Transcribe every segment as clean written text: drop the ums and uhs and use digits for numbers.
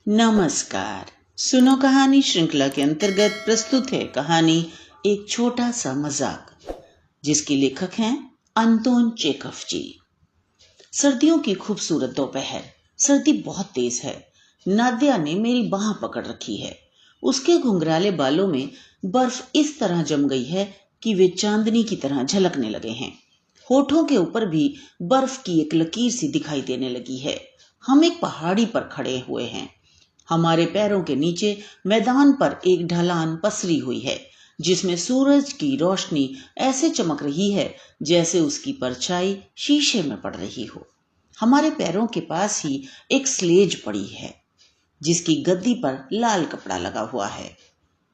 नमस्कार। सुनो कहानी श्रृंखला के अंतर्गत प्रस्तुत है कहानी एक छोटा सा मजाक, जिसके लेखक हैं अंतोन चेखव जी। सर्दियों की खूबसूरत दोपहर। सर्दी बहुत तेज है। नादिया ने मेरी बाह पकड़ रखी है। उसके घुंघराले बालों में बर्फ इस तरह जम गई है कि वे चांदनी की तरह झलकने लगे हैं। होठों के ऊपर भी बर्फ की एक लकीर सी दिखाई देने लगी है। हम एक पहाड़ी पर खड़े हुए हैं। हमारे पैरों के नीचे मैदान पर एक ढलान पसरी हुई है, जिसमें सूरज की रोशनी ऐसे चमक रही है जैसे उसकी परछाई शीशे में पड़ रही हो। हमारे पैरों के पास ही एक स्लेज पड़ी है, जिसकी गद्दी पर लाल कपड़ा लगा हुआ है।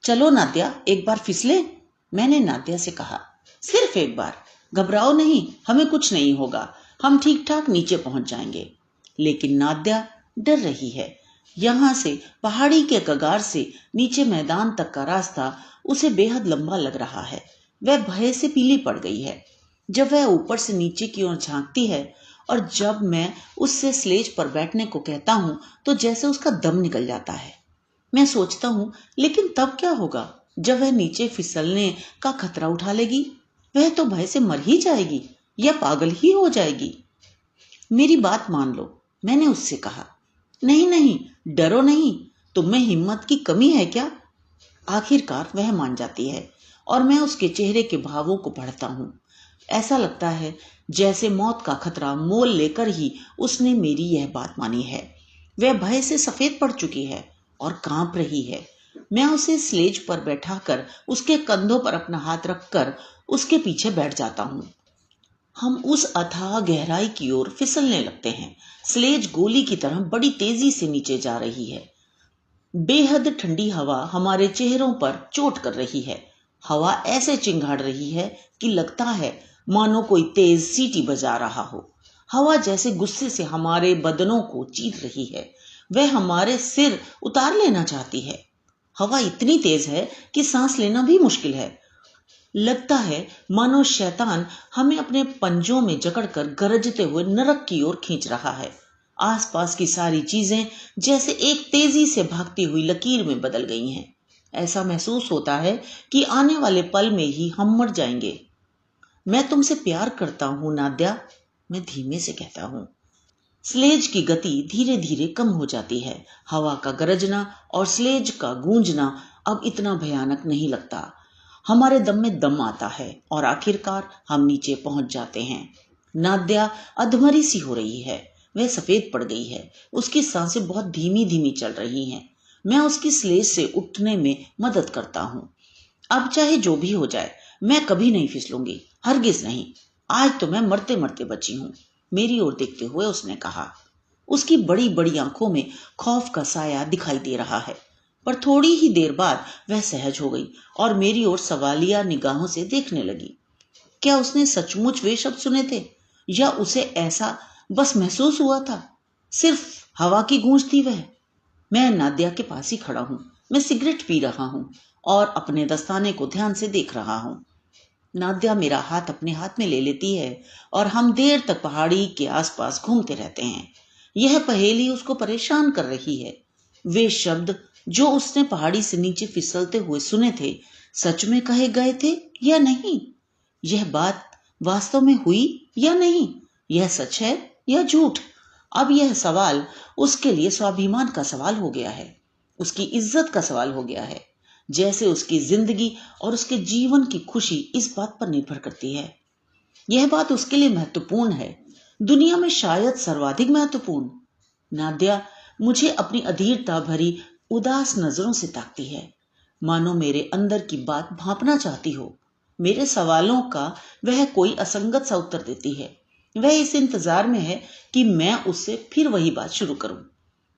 चलो नादिया, एक बार फिसले, मैंने नादिया से कहा। सिर्फ एक बार, घबराओ नहीं, हमें कुछ नहीं होगा, हम ठीक ठाक नीचे पहुंच जाएंगे। लेकिन नादिया डर रही है। यहां से पहाड़ी के कगार से नीचे मैदान तक का रास्ता उसे बेहद लंबा लग रहा है। वह भय से पीली पड़ गई है। जब वह ऊपर से नीचे की ओर झांकती है और जब मैं उससे स्लेज पर बैठने को कहता हूं तो जैसे उसका दम निकल जाता है। मैं सोचता हूं, लेकिन तब क्या होगा जब वह नीचे फिसलने का खतरा उठा लेगी? वह तो भय से मर ही जाएगी या पागल ही हो जाएगी। मेरी बात मान लो, मैंने उससे कहा। नहीं नहीं, डरो नहीं, तुम में हिम्मत की कमी है क्या? आखिरकार वह मान जाती है और मैं उसके चेहरे के भावों को पढ़ता हूँ। ऐसा लगता है जैसे मौत का खतरा मोल लेकर ही उसने मेरी यह बात मानी है। वह भय से सफेद पड़ चुकी है और कांप रही है। मैं उसे स्लेज पर बैठाकर उसके कंधों पर अपना हाथ रखकर उसके पीछे बैठ जाता हूँ। हम उस अथाह गहराई की ओर फिसलने लगते हैं। स्लेज गोली की तरह बड़ी तेजी से नीचे जा रही है। बेहद ठंडी हवा हमारे चेहरों पर चोट कर रही है। हवा ऐसे चिंगाड़ रही है कि लगता है मानो कोई तेज सीटी बजा रहा हो। हवा जैसे गुस्से से हमारे बदनों को चीर रही है। वह हमारे सिर उतार लेना चाहती है। हवा इतनी तेज है कि सांस लेना भी मुश्किल है। लगता है मानो शैतान हमें अपने पंजों में जकड़कर गरजते हुए नरक की ओर खींच रहा है। आसपास की सारी चीजें जैसे एक तेजी से भागती हुई लकीर में बदल गई हैं। ऐसा महसूस होता है कि आने वाले पल में ही हम मर जाएंगे। मैं तुमसे प्यार करता हूं नाद्या, मैं धीमे से कहता हूं। स्लेज की गति धीरे धीरे कम हो जाती है। हवा का गरजना और स्लेज का गूंजना अब इतना भयानक नहीं लगता। हमारे दम में दम आता है और आखिरकार हम नीचे पहुंच जाते हैं। नाद्या अधमरी सी हो रही है। वह सफेद पड़ गई है। उसकी सांसें बहुत धीमी धीमी चल रही हैं। मैं उसकी स्लेज से उठने में मदद करता हूं। अब चाहे जो भी हो जाए, मैं कभी नहीं फिसलूंगी, हरगिज नहीं। आज तो मैं मरते मरते बची हूं, मेरी ओर देखते हुए उसने कहा। उसकी बड़ी बड़ी आंखों में खौफ का साया दिखाई दे रहा है, पर थोड़ी ही देर बाद वह सहज हो गई और मेरी ओर सवालिया निगाहों से देखने लगी। क्या उसने सचमुच वे शब्द सुने थे या उसे ऐसा बस महसूस हुआ था? सिर्फ हवा की गूंज थी वह। मैं नादिया के पास ही खड़ा हूं। मैं सिगरेट पी रहा हूं और अपने दस्ताने को ध्यान से देख रहा हूं। नादिया मेरा हाथ अपने हाथ में ले लेती है और हम देर तक पहाड़ी के आसपास घूमते रहते हैं। यह पहेली उसको परेशान कर रही है। वे शब्द जो उसने पहाड़ी से नीचे फिसलते हुए सुने थे, सच में कहे गए थे या नहीं? यह बात वास्तव में हुई या नहीं? यह सच है या झूठ? अब यह सवाल उसके लिए स्वाभिमान का सवाल हो गया है, उसकी इज्जत का सवाल हो गया है। जैसे उसकी जिंदगी और उसके जीवन की खुशी इस बात पर निर्भर करती है। यह बात उसके लिए महत्वपूर्ण है, दुनिया में शायद सर्वाधिक महत्वपूर्ण। नादिया मुझे अपनी अधीरता भरी उदास नजरों से ताकती है, मानो मेरे अंदर की बात भांपना चाहती हो। मेरे सवालों का वह कोई असंगत सा उत्तर देती है। वह इस इंतजार में है कि मैं उससे फिर वही बात शुरू करूं।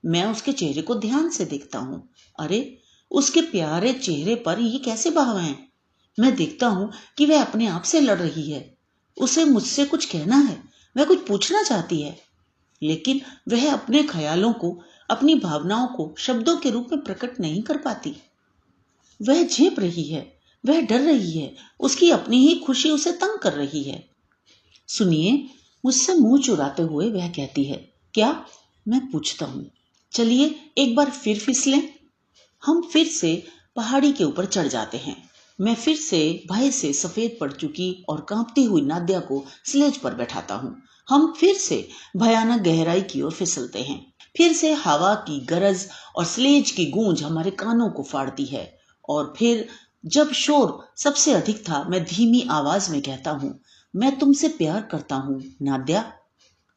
मैं उसके चेहरे को ध्यान से देखता हूं। अरे, उसके प्यारे चेहरे पर ये कैसे भाव हैं? मैं देखता हूं कि वह अपने आप से लड़ रही है। उसे मुझसे कुछ कहना है, वह कुछ पूछना चाहती है, लेकिन वह अपने ख्यालों को, अपनी भावनाओं को शब्दों के रूप में प्रकट नहीं कर पाती। वह झेप रही है, वह डर रही है, उसकी अपनी ही खुशी उसे तंग कर रही है। सुनिए, मुझसे मुंह चुराते हुए वह कहती है। क्या? मैं पूछता हूँ। चलिए एक बार फिर फिसलें। हम फिर से पहाड़ी के ऊपर चढ़ जाते हैं। मैं फिर से भय से सफेद पड़ चुकी और कांपती हुई नाद्या को स्लेज पर बैठाता हूँ। हम फिर से भयानक गहराई की ओर फिसलते हैं। फिर से हवा की गरज और स्लेज की गूंज हमारे कानों को फाड़ती है। और फिर जब शोर सबसे अधिक था, मैं धीमी आवाज में कहता हूँ, मैं तुमसे प्यार करता हूँ नाद्या।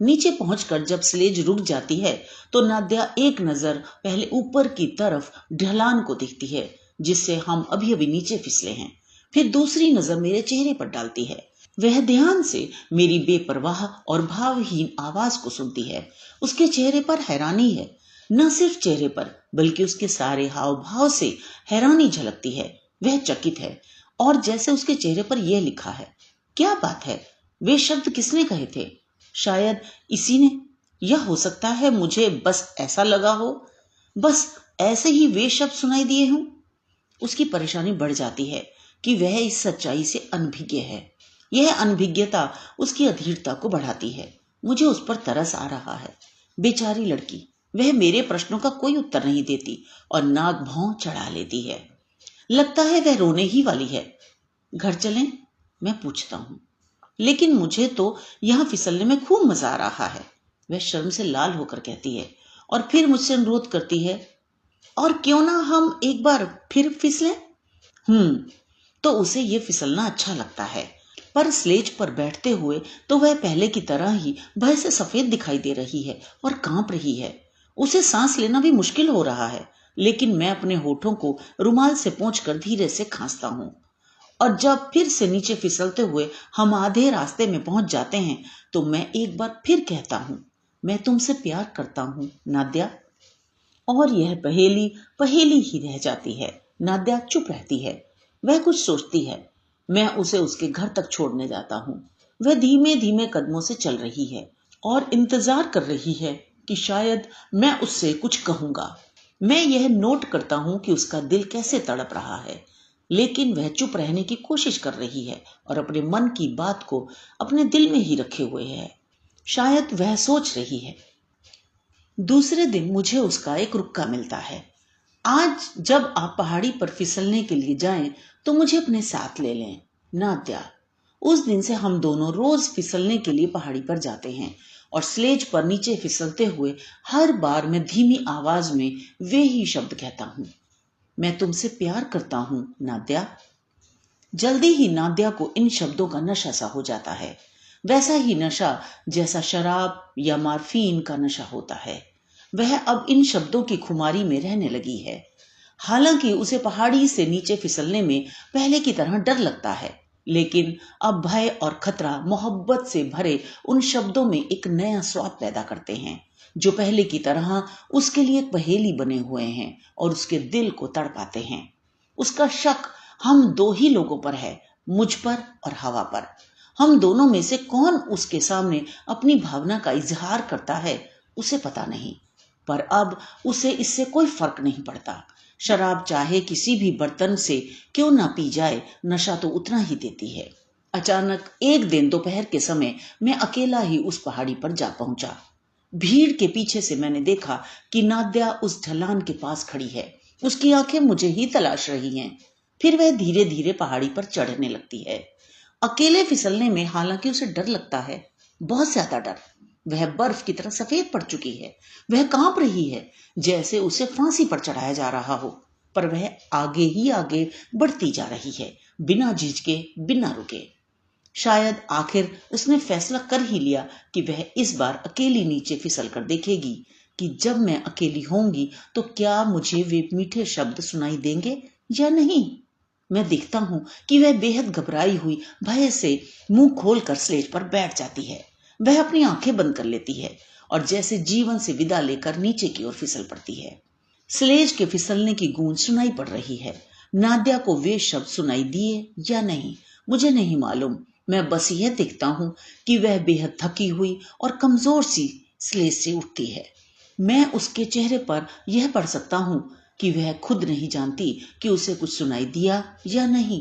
नीचे पहुंचकर जब स्लेज रुक जाती है तो नाद्या एक नजर पहले ऊपर की तरफ ढलान को देखती है जिससे हम अभी अभी नीचे फिसले हैं। फिर दूसरी नजर मेरे चेहरे पर डालती है। वह ध्यान से मेरी बेपरवाह और भावहीन आवाज को सुनती है। उसके चेहरे पर हैरानी है। न सिर्फ चेहरे पर बल्कि उसके सारे हाव भाव से हैरानी झलकती है। वह चकित है और जैसे उसके चेहरे पर यह लिखा है। क्या बात है, वे शब्द किसने कहे थे? शायद इसी ने। या हो सकता है मुझे बस ऐसा लगा हो, बस ऐसे ही वे शब्द सुनाई दिए हों। उसकी परेशानी बढ़ जाती है कि वह इस सच्चाई से अनभिज्ञ है। यह अनभिज्ञता उसकी अधीरता को बढ़ाती है। मुझे उस पर तरस आ रहा है। बेचारी लड़की, वह मेरे प्रश्नों का कोई उत्तर नहीं देती और नाक भौं चढ़ा लेती है। लगता है वह रोने ही वाली है। घर चलें? मैं पूछता हूँ। लेकिन मुझे तो यहाँ फिसलने में खूब मजा आ रहा है, वह शर्म से लाल होकर कहती है और फिर मुझसे अनुरोध करती है, और क्यों ना हम एक बार फिर फिसलें? तो उसे ये फिसलना अच्छा लगता है। पर स्लेज पर बैठते हुए तो वह पहले की तरह ही भय से सफेद दिखाई दे रही है और कांप रही है। उसे सांस लेना भी मुश्किल हो रहा है, लेकिन मैं अपने होठों को रुमाल से पोंछकर धीरे से खांसता हूँ। और जब फिर से नीचे फिसलते हुए हम आधे रास्ते में पहुंच जाते हैं तो मैं एक बार फिर कहता हूं, मैं तुमसे प्यार करता हूं नाद्या। और यह पहेली पहेली ही रह जाती है। नाद्या चुप रहती है। वह कुछ सोचती है। मैं उसे उसके घर तक छोड़ने जाता हूँ। वह धीमे धीमे कदमों से चल रही है और इंतजार कर रही है कि शायद मैं उससे कुछ कहूंगा। मैं यह नोट करता हूं कि उसका दिल कैसे तड़प रहा है, लेकिन वह चुप रहने की कोशिश कर रही है और अपने मन की बात को अपने दिल में ही रखे हुए है। शायद वह सोच रही है। दूसरे दिन मुझे उसका एक रुक्का मिलता है। आज जब आप पहाड़ी पर फिसलने के लिए जाएं तो मुझे अपने साथ ले लें नाद्या। उस दिन से हम दोनों रोज फिसलने के लिए पहाड़ी पर जाते हैं और स्लेज पर नीचे फिसलते हुए हर बार मैं धीमी आवाज में वे ही शब्द कहता हूं, मैं तुमसे प्यार करता हूं नाद्या। जल्दी ही नाद्या को इन शब्दों का नशा सा हो जाता है, वैसा ही नशा जैसा शराब या मार्फीन का नशा होता है। वह अब इन शब्दों की खुमारी में रहने लगी है। हालांकि उसे पहाड़ी से नीचे फिसलने में पहले की तरह डर लगता है, लेकिन अब भय और खतरा मोहब्बत से भरे उन शब्दों में एक नया स्वाद पैदा करते हैं जो पहले की तरह उसके लिए एक पहेली बने हुए हैं और उसके दिल को तड़पाते हैं। उसका शक हम दो ही लोगों पर है, मुझ पर और हवा पर। हम दोनों में से कौन उसके सामने अपनी भावना का इजहार करता है उसे पता नहीं, पर अब उसे इससे कोई फर्क नहीं पड़ता। शराब चाहे किसी भी बर्तन से क्यों ना पी जाए, नशा तो उतना ही देती है। अचानक एक दिन दोपहर के समय मैं अकेला ही उस पहाड़ी पर जा पहुंचा। भीड़ के पीछे से मैंने देखा कि नाद्या उस ढलान के पास खड़ी है। उसकी आंखें मुझे ही तलाश रही हैं। फिर वह धीरे धीरे पहाड़ी पर चढ़ने लगती है। अकेले फिसलने में हालांकि उसे डर लगता है, बहुत ज्यादा डर। वह बर्फ की तरह सफेद पड़ चुकी है। वह कांप रही है जैसे उसे फांसी पर चढ़ाया जा रहा हो, पर वह आगे ही आगे बढ़ती जा रही है, बिना झिझके, बिना रुके। शायद आखिर उसने फैसला कर ही लिया कि वह इस बार अकेली नीचे फिसल कर देखेगी कि जब मैं अकेली होंगी तो क्या मुझे वे मीठे शब्द सुनाई देंगे या नहीं। मैं देखता हूं कि वह बेहद घबराई हुई भय से मुंह खोलकर स्लेज पर बैठ जाती है। वह अपनी आंखें बंद कर लेती है और जैसे जीवन से विदा लेकर नीचे की ओर फिसल पड़ती है। स्लेज के फिसलने की गूंज सुनाई पड़ रही है। नाद्या को वे शब्द सुनाई दिए या नहीं मुझे नहीं मालूम। मैं बस यह देखता हूं कि वह बेहद थकी हुई और कमजोर सी स्लेज से उठती है। मैं उसके चेहरे पर यह पढ़ सकता हूं कि वह खुद नहीं जानती कि उसे कुछ सुनाई दिया या नहीं।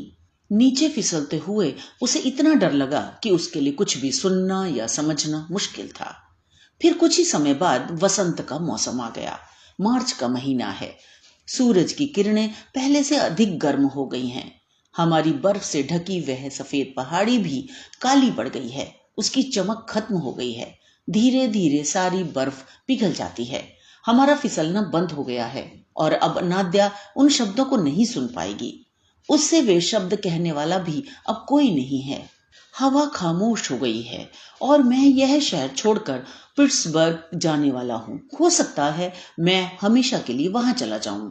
नीचे फिसलते हुए उसे इतना डर लगा कि उसके लिए कुछ भी सुनना या समझना मुश्किल था। फिर कुछ ही समय बाद वसंत का मौसम आ गया। मार्च का महीना है। सूरज की किरणें पहले से अधिक गर्म हो गई हैं। हमारी बर्फ से ढकी वह सफेद पहाड़ी भी काली पड़ गई है। उसकी चमक खत्म हो गई है। धीरे धीरे सारी बर्फ पिघल जाती है। हमारा फिसलना बंद हो गया है और अब नाद्या उन शब्दों को नहीं सुन पाएगी। उससे वे शब्द कहने वाला भी अब कोई नहीं है। हवा खामोश हो गई है और मैं यह शहर छोड़कर पिट्सबर्ग जाने वाला हूँ। हो सकता है मैं हमेशा के लिए वहां चला जाऊं।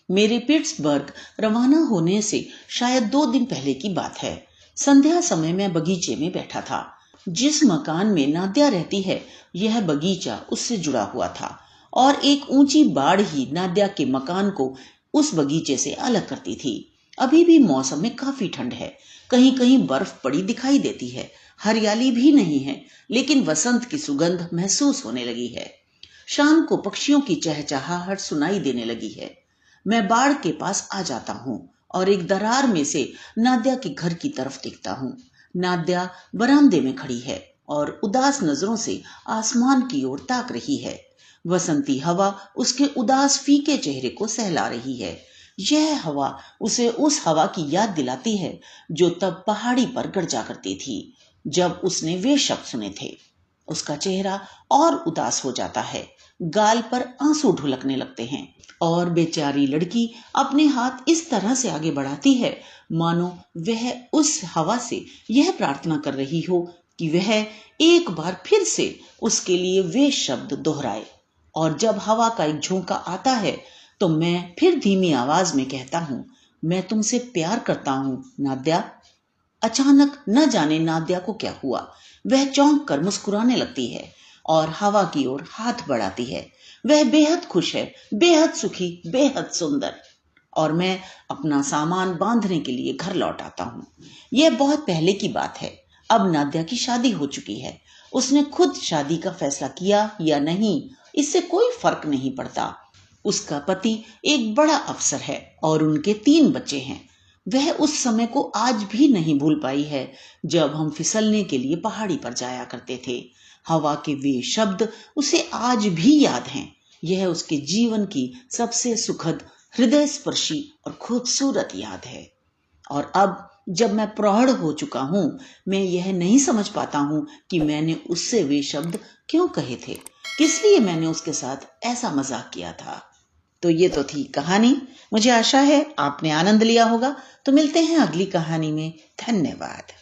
मेरे पिट्सबर्ग रवाना होने से शायद 2 दिन पहले की बात है। संध्या समय मैं बगीचे में बैठा था। जिस मकान में नाद्या रहती है, यह बगीचा उससे जुड़ा हुआ था और एक ऊंची बाड़ ही नाद्या के मकान को उस बगीचे से अलग करती थी। अभी भी मौसम में काफी ठंड है। कहीं कहीं बर्फ पड़ी दिखाई देती है। हरियाली भी नहीं है, लेकिन वसंत की सुगंध महसूस होने लगी है। शाम को पक्षियों की चहचहाहट सुनाई देने लगी है। मैं बाड़ के पास आ जाता हूँ और एक दरार में से नाद्या के घर की तरफ देखता हूँ। नाद्या बरामदे में खड़ी है और उदास नजरों से आसमान की ओर ताक रही है। वसंती हवा उसके उदास फीके चेहरे को सहला रही है। यह हवा उसे उस हवा की याद दिलाती है जो तब पहाड़ी पर गरजा करती थी जब उसने वे शब्द सुने थे। उसका चेहरा और उदास हो जाता है। गाल पर आंसू ढुलकने लगते हैं और बेचारी लड़की अपने हाथ इस तरह से आगे बढ़ाती है मानो वह उस हवा से यह प्रार्थना कर रही हो कि वह एक बार फिर से उसके लिए वे शब्द दोहराए। और जब हवा का एक झोंका आता है तो मैं फिर धीमी आवाज में कहता हूँ, मैं तुमसे प्यार करता हूँ नाद्या। अचानक न जाने नाद्या को क्या हुआ। वह चौंक कर मुस्कुराने लगती है और हवा की ओर हाथ बढ़ाती है। वह बेहद खुश है, बेहद सुखी, बेहद सुंदर। और मैं अपना सामान बांधने के लिए घर लौट आता हूँ। यह बहुत पहले की बात है। अब नाद्या की शादी हो चुकी है। उसने खुद शादी का फैसला किया या नहीं, इससे कोई फर्क नहीं पड़ता। उसका पति एक बड़ा अफसर है और उनके 3 बच्चे हैं। वह उस समय को आज भी नहीं भूल पाई है जब हम फिसलने के लिए पहाड़ी पर जाया करते थे। हवा के वे शब्द उसे आज भी याद हैं। यह उसके जीवन की सबसे सुखद, हृदय स्पर्शी और खूबसूरत याद है। और अब जब मैं प्रौढ़ हो चुका हूँ, मैं यह नहीं समझ पाता हूँ कि मैंने उससे वे शब्द क्यों कहे थे, किस लिए मैंने उसके साथ ऐसा मजाक किया था। तो ये तो थी कहानी। मुझे आशा है आपने आनंद लिया होगा। तो मिलते हैं अगली कहानी में। धन्यवाद।